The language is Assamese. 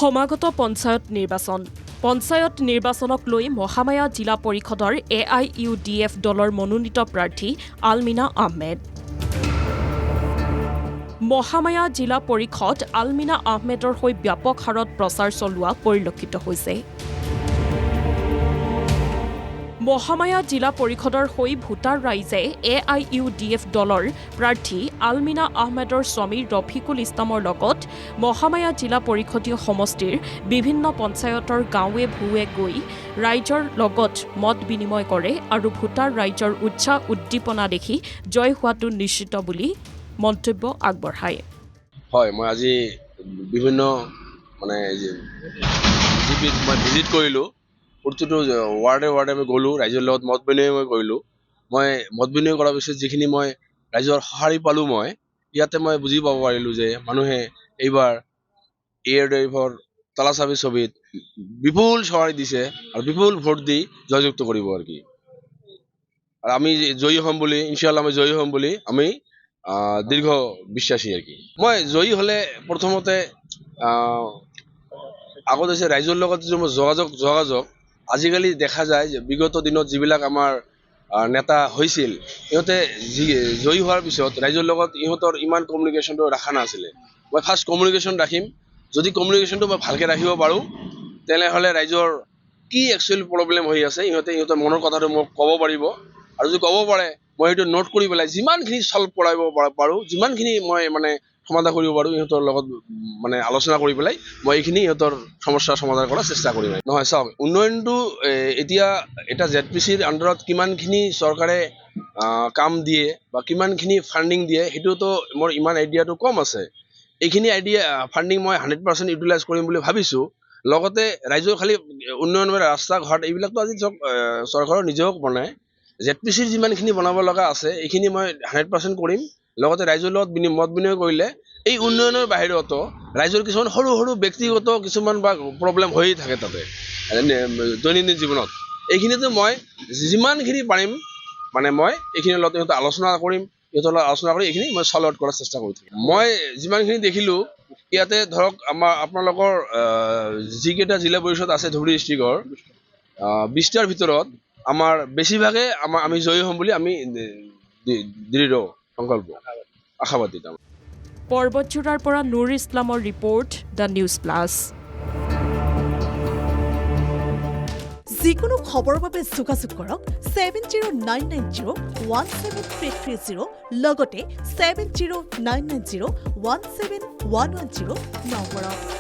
সমাগত পঞ্চায়ত নিৰ্বাচনক লৈ মহামায়া জিলা পৰিষদৰ AIUDF দলৰ মনোনীত প্ৰাৰ্থী আলমিনা আহমেদ। মহামায়া জিলা পৰিষদ আলমিনা আহমেদৰ হৈ ব্যাপক হাৰত প্ৰচাৰ চলোৱা পৰিলক্ষিত হৈছে। মহামায়া জিলা পৰিষদৰ হৈ ভোটাৰ ৰাইজে AIUDF দলৰ প্ৰাৰ্থী আলমিনা আহমেদৰ স্বামী ৰফিকুল ইছলামৰ লগত মহামায়া জিলা পৰিষদীয় সমষ্টিৰ বিভিন্ন পঞ্চায়তৰ গাঁৱে ভূৱে গৈ ৰাইজৰ লগত মত বিনিময় কৰে আৰু ভোটাৰ ৰাইজৰ উৎসাহ উদ্দীপনা দেখি জয় হোৱাটো নিশ্চিত বুলি মন্তব্য আগবঢ়ায়। হয়, মই আজি বিভিন্ন ভিজিট কৰিলোঁ। প্ৰতিটো ৱাৰ্ডে আমি গ'লোঁ, ৰাইজৰ লগত মত বিনিময় কৰিলোঁ। মই মত বিনিময় কৰাৰ পিছত যিখিনি মই ৰাইজৰ সঁহাৰি পালোঁ, মই ইয়াতে মই বুজি পাব পাৰিলোঁ যে মানুহে এইবাৰ AIUDFৰ তালাচাবি ছবিত বিপুল সঁহাৰি দিছে আৰু বিপুল ভোট দি জয়যুক্ত কৰিব আৰু কি। আৰু আমি জয়ী হ'ম বুলি, ইনশাআল্লাহ আমি জয়ী হ'ম বুলি আমি দীৰ্ঘ বিশ্বাসী আৰু কি। মই জয়ী হ'লে প্ৰথমতে আগত হৈছে ৰাইজৰ লগত যিটো যোগাযোগ আজিকালি দেখা যায় যে বিগত দিনত যিবিলাক আমাৰ নেতা হৈছিল, সিহঁতে জয়ী হোৱাৰ পিছত ৰাইজৰ লগত ইহঁতৰ ইমান কমিউনিকেশ্যনটো ৰখা নাছিলে। মই ফাৰ্ষ্ট কমিউনিকেশ্যন ৰাখিম, যদি কমিউনিকেশ্যনটো মই ভালকৈ ৰাখিব পাৰোঁ তেনেহ'লে ৰাইজৰ কি একচুৱেল প্ৰব্লেম হৈ আছে ইহঁতৰ মনৰ কথাটো মোক ক'ব পাৰিব, আৰু যদি ক'ব পাৰে মই সেইটো নোট কৰি পেলাই যিমানখিনি চল্ভ কৰাব পাৰোঁ, যিমানখিনি মই সমাধান কৰিব পাৰোঁ ইহঁতৰ লগত আলোচনা কৰি পেলাই মই এইখিনি ইহঁতৰ সমস্যাৰ সমাধান কৰাৰ চেষ্টা কৰিম। নহয়, চাওক, উন্নয়নটো এতিয়া এটা ZPCৰ আণ্ডাৰত কিমানখিনি চৰকাৰে কাম দিয়ে বা কিমানখিনি ফাণ্ডিং দিয়ে সেইটোতো মোৰ ইমান আইডিয়াটো কম আছে। এইখিনি ফাণ্ডিং মই 100% ইউটিলাইজ কৰিম বুলি ভাবিছোঁ। লগতে ৰাইজৰ খালি উন্নয়ন ৰাস্তা ঘাট এইবিলাকতো আজি চৰকাৰৰ নিজেও বনায়। ZPCৰ যিমানখিনি বনাব লগা আছে এইখিনি মই 100% কৰিম। লগতে ৰাইজৰ লগত মত বিনিময় কৰিলে এই উন্নয়নৰ বাহিৰতো ৰাইজৰ কিছুমান সৰু ব্যক্তিগত কিছুমান বা প্ৰব্লেম হৈয়ে থাকে তাতে দৈনন্দিন জীৱনত। এইখিনিতে মই যিমানখিনি পাৰিম মই এইখিনিৰ লগত ইহঁতৰ আলোচনা কৰিম, ইহঁতৰ লগত আলোচনা কৰি এইখিনি মই চল্ভ আউট কৰাৰ চেষ্টা কৰি থাকিম। মই যিমানখিনি দেখিলোঁ ইয়াতে ধৰক আপোনালোকৰ যিকেইটা জিলা পৰিষদ আছে ধুবুৰী ডিষ্ট্ৰিক্টৰ 20টাৰ ভিতৰত আমাৰ বেছিভাগে আমি জয়ী হ'ম বুলি আমি দৃঢ় সংকল্প আশাবাদী। পৰ্বতজোৰাৰ পৰা নুৰ ইছলামৰ ৰিপৰ্ট, দ্য নিউজ প্লাছ। যিকোনো খবৰৰ বাবে যোগাযোগ কৰক 7099017330 লগতে 7099017110 নম্বৰত।